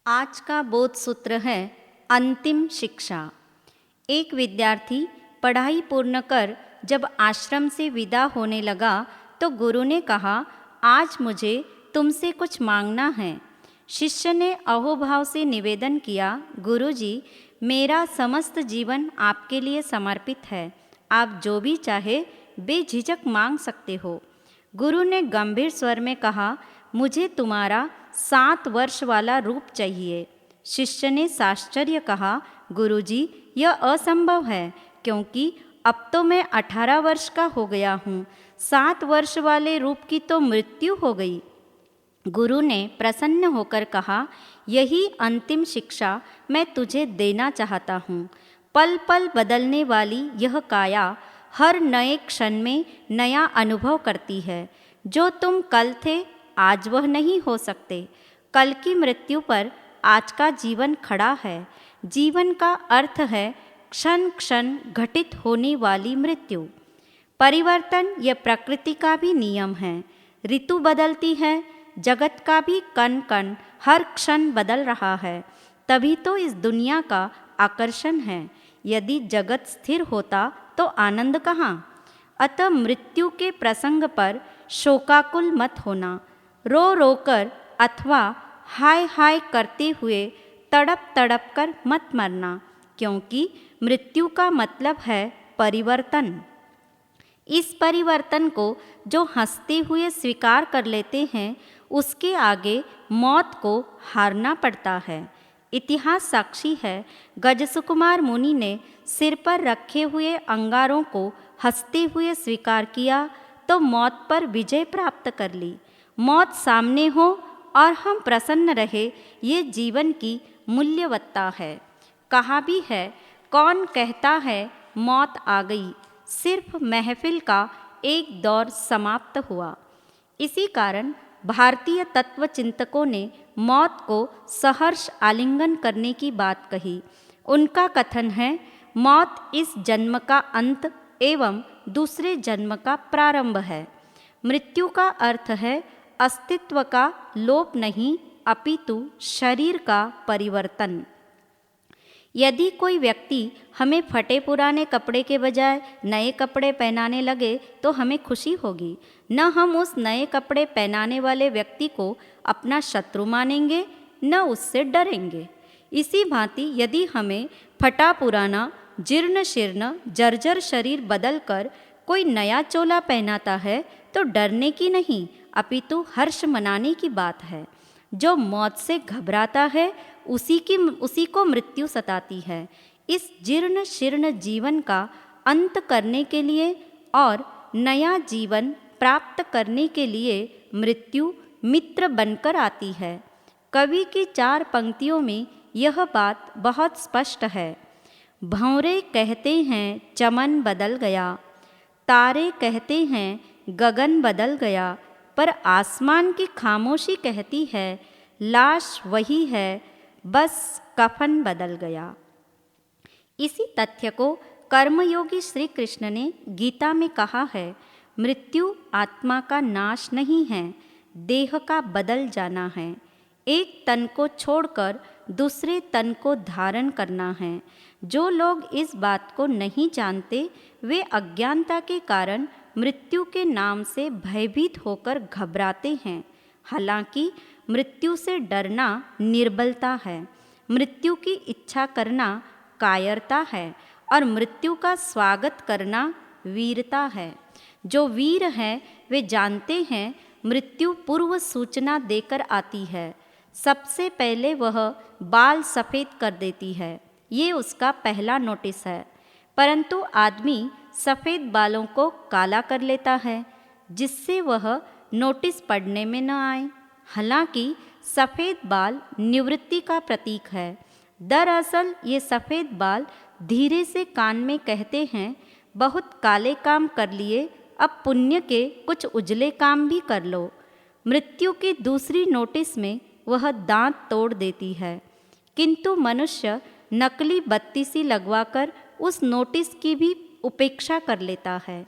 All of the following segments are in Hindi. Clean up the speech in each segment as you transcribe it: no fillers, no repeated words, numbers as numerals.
आज का बोध सूत्र है अंतिम शिक्षा। एक विद्यार्थी पढ़ाई पूर्ण कर जब आश्रम से विदा होने लगा तो गुरु ने कहा, आज मुझे तुमसे कुछ मांगना है। शिष्य ने अहोभाव से निवेदन किया, गुरुजी, मेरा समस्त जीवन आपके लिए समर्पित है, आप जो भी चाहे बेझिझक मांग सकते हो। गुरु ने गंभीर स्वर में कहा, मुझे तुम्हारा 7 वर्ष वाला रूप चाहिए। शिष्य ने साश्चर्य कहा, गुरुजी, यह असंभव है, क्योंकि अब तो मैं 18 वर्ष का हो गया हूँ। 7 वर्ष वाले रूप की तो मृत्यु हो गई। गुरु ने प्रसन्न होकर कहा, यही अंतिम शिक्षा मैं तुझे देना चाहता हूँ। पल पल बदलने वाली यह काया हर नए क्षण में नया अनुभव करती है। जो तुम कल थे, आज वह नहीं हो सकते। कल की मृत्यु पर आज का जीवन खड़ा है। जीवन का अर्थ है क्षण क्षण घटित होने वाली मृत्यु। परिवर्तन यह प्रकृति का भी नियम है। ऋतु बदलती है, जगत का भी कण कण हर क्षण बदल रहा है। तभी तो इस दुनिया का आकर्षण है। यदि जगत स्थिर होता तो आनंद कहाँ। अतः मृत्यु के प्रसंग पर शोकाकुल मत होना। रो रो कर अथवा हाय हाय करते हुए तड़प तड़प कर मत मरना, क्योंकि मृत्यु का मतलब है परिवर्तन। इस परिवर्तन को जो हंसते हुए स्वीकार कर लेते हैं, उसके आगे मौत को हारना पड़ता है। इतिहास साक्षी है, गजसुकुमार मुनि ने सिर पर रखे हुए अंगारों को हंसते हुए स्वीकार किया तो मौत पर विजय प्राप्त कर ली। मौत सामने हो और हम प्रसन्न रहे, ये जीवन की मूल्यवत्ता है। कहा भी है, कौन कहता है मौत आ गई, सिर्फ महफिल का एक दौर समाप्त हुआ। इसी कारण भारतीय तत्व चिंतकों ने मौत को सहर्ष आलिंगन करने की बात कही। उनका कथन है, मौत इस जन्म का अंत एवं दूसरे जन्म का प्रारंभ है। मृत्यु का अर्थ है अस्तित्व का लोप नहीं, अपितु शरीर का परिवर्तन। यदि कोई व्यक्ति हमें फटे पुराने कपड़े के बजाय नए कपड़े पहनाने लगे तो हमें खुशी होगी। न हम उस नए कपड़े पहनाने वाले व्यक्ति को अपना शत्रु मानेंगे, न उससे डरेंगे। इसी भांति यदि हमें फटा पुराना जीर्ण शीर्ण जर्जर शरीर बदलकर कोई नया चोला पहनाता है तो डरने की नहीं, अपितु हर्ष मनाने की बात है। जो मौत से घबराता है उसी को मृत्यु सताती है। इस जीर्ण शीर्ण जीवन का अंत करने के लिए और नया जीवन प्राप्त करने के लिए मृत्यु मित्र बनकर आती है। कवि की 4 पंक्तियों में यह बात बहुत स्पष्ट है। भंवरे कहते हैं चमन बदल गया, तारे कहते हैं गगन बदल गया, पर आसमान की खामोशी कहती है लाश वही है, बस कफन बदल गया। इसी तथ्य को कर्मयोगी श्री कृष्ण ने गीता में कहा है, मृत्यु आत्मा का नाश नहीं है, देह का बदल जाना है। एक तन को छोड़कर दूसरे तन को धारण करना है। जो लोग इस बात को नहीं जानते, वे अज्ञानता के कारण मृत्यु के नाम से भयभीत होकर घबराते हैं। हालांकि मृत्यु से डरना निर्बलता है, मृत्यु की इच्छा करना कायरता है और मृत्यु का स्वागत करना वीरता है। जो वीर हैं वे जानते हैं मृत्यु पूर्व सूचना देकर आती है। सबसे पहले वह बाल सफ़ेद कर देती है, ये उसका पहला नोटिस है। परंतु आदमी सफ़ेद बालों को काला कर लेता है, जिससे वह नोटिस पढ़ने में न आए। हालांकि सफ़ेद बाल निवृत्ति का प्रतीक है। दरअसल ये सफ़ेद बाल धीरे से कान में कहते हैं, बहुत काले काम कर लिए, अब पुण्य के कुछ उजले काम भी कर लो। मृत्यु की दूसरी नोटिस में वह दांत तोड़ देती है, किंतु मनुष्य नकली बत्ती सी लगवाकर उस नोटिस की भी उपेक्षा कर लेता है।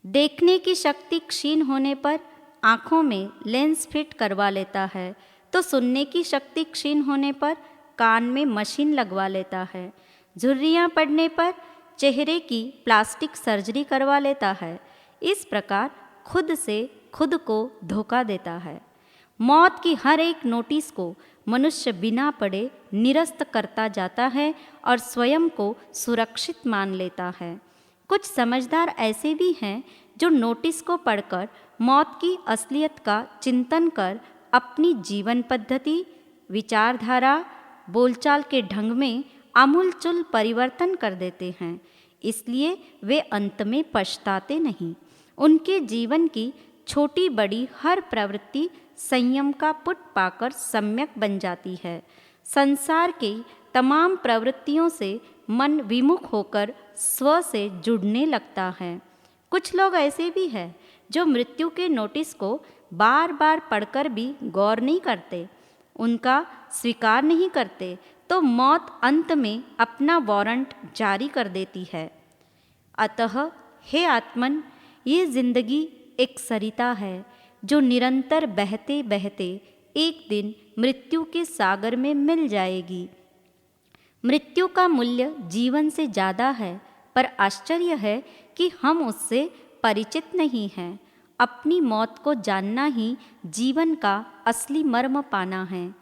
देखने की शक्ति क्षीण होने पर आँखों में लेंस फिट करवा लेता है, तो सुनने की शक्ति क्षीण होने पर कान में मशीन लगवा लेता है, झुर्रियाँ पड़ने पर चेहरे की प्लास्टिक सर्जरी करवा लेता है। इस प्रकार खुद से खुद को धोखा देता है। मौत की हर एक नोटिस को मनुष्य बिना पढ़े निरस्त करता जाता है और स्वयं को सुरक्षित मान लेता है। कुछ समझदार ऐसे भी हैं जो नोटिस को पढ़कर मौत की असलियत का चिंतन कर अपनी जीवन पद्धति, विचारधारा, बोलचाल के ढंग में आमूलचूल परिवर्तन कर देते हैं। इसलिए वे अंत में पछताते नहीं। उनके जीवन की छोटी बड़ी हर प्रवृत्ति संयम का पुट पाकर सम्यक बन जाती है। संसार की तमाम प्रवृत्तियों से मन विमुख होकर स्व से जुड़ने लगता है। कुछ लोग ऐसे भी हैं जो मृत्यु के नोटिस को बार बार पढ़कर भी गौर नहीं करते, उनका स्वीकार नहीं करते, तो मौत अंत में अपना वारंट जारी कर देती है। अतः हे आत्मन, ये जिंदगी एक सरिता है जो निरंतर बहते बहते एक दिन मृत्यु के सागर में मिल जाएगी। मृत्यु का मूल्य जीवन से ज़्यादा है, पर आश्चर्य है कि हम उससे परिचित नहीं हैं। अपनी मौत को जानना ही जीवन का असली मर्म पाना है।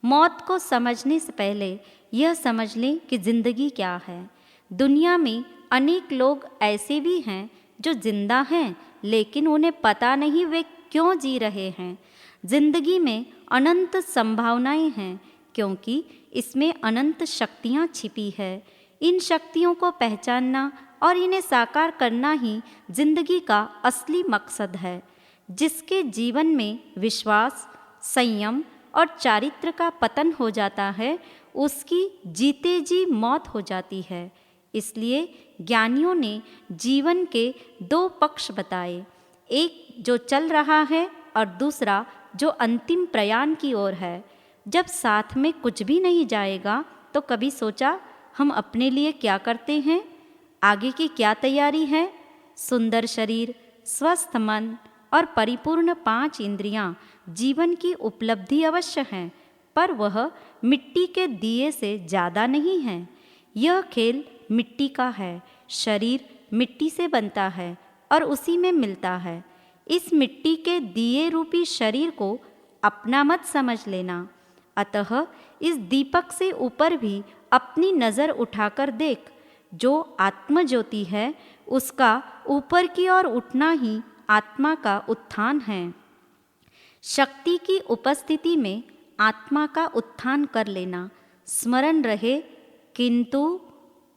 मौत को समझने से पहले यह समझ लें कि जिंदगी क्या है। दुनिया में अनेक लोग ऐसे भी हैं जो जिंदा हैं, लेकिन उन्हें पता नहीं वे क्यों जी रहे हैं। जिंदगी में अनंत संभावनाएं हैं, क्योंकि इसमें अनंत शक्तियां छिपी है। इन शक्तियों को पहचानना और इन्हें साकार करना ही जिंदगी का असली मकसद है। जिसके जीवन में विश्वास, संयम और चारित्र का पतन हो जाता है, उसकी जीते जी मौत हो जाती है। इसलिए ज्ञानियों ने जीवन के दो पक्ष बताए, एक जो चल रहा है और दूसरा जो अंतिम प्रयाण की ओर है। जब साथ में कुछ भी नहीं जाएगा तो कभी सोचा हम अपने लिए क्या करते हैं, आगे की क्या तैयारी है। सुंदर शरीर, स्वस्थ मन और परिपूर्ण 5 इंद्रियां जीवन की उपलब्धि अवश्य हैं, पर वह मिट्टी के दिए से ज़्यादा नहीं है। यह खेल मिट्टी का है। शरीर मिट्टी से बनता है और उसी में मिलता है। इस मिट्टी के दिए रूपी शरीर को अपना मत समझ लेना। अतः इस दीपक से ऊपर भी अपनी नज़र उठाकर देख। जो आत्मज्योति है, उसका ऊपर की ओर उठना ही आत्मा का उत्थान है। शक्ति की उपस्थिति में आत्मा का उत्थान कर लेना। स्मरण रहे किंतु,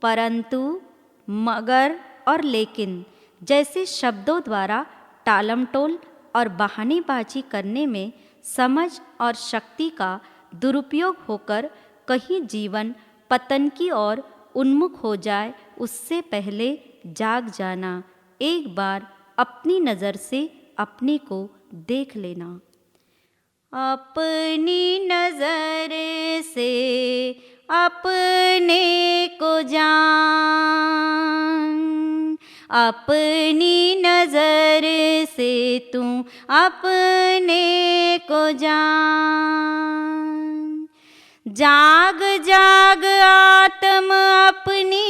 परंतु, मगर और लेकिन जैसे शब्दों द्वारा टालमटोल और बहानेबाजी करने में समझ और शक्ति का दुरुपयोग होकर कहीं जीवन पतन की ओर उन्मुख हो जाए, उससे पहले जाग जाना। एक बार अपनी नज़र से अपने को देख लेना। अपनी नज़र से अपने को जान, अपनी नज़र से तू अपने को जान। जाग जाग आत्म अपनी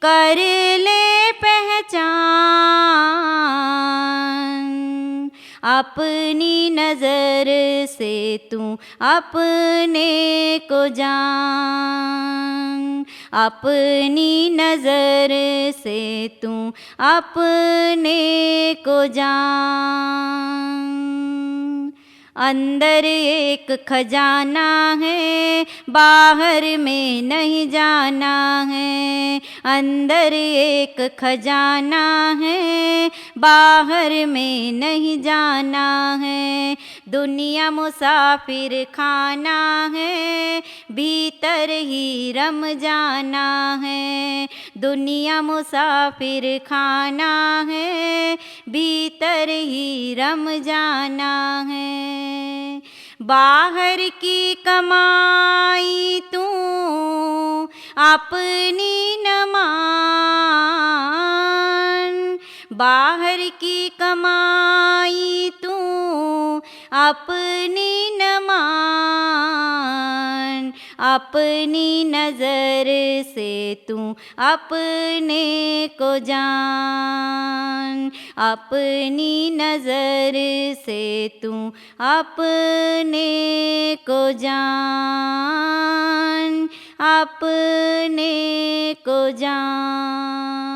कर ले पहचान। अपनी नज़र से तू अपने को जान। अपनी नज़र से तू अपने को जान। अंदर एक खजाना है, बाहर में नहीं जाना है। अंदर एक खजाना है, बाहर में नहीं जाना है। दुनिया मुसाफिर खाना है, भीतर ही रम जाना है। दुनिया मुसाफिर खाना है, भीतर ही रम जाना है। बाहर की कमाई तू अपनी न मान। बाहर की कमाई तू अपनी न मान, अपनी नज़र से तू अपने को जान, अपनी नज़र से तू अपने को जान, अपने को जान।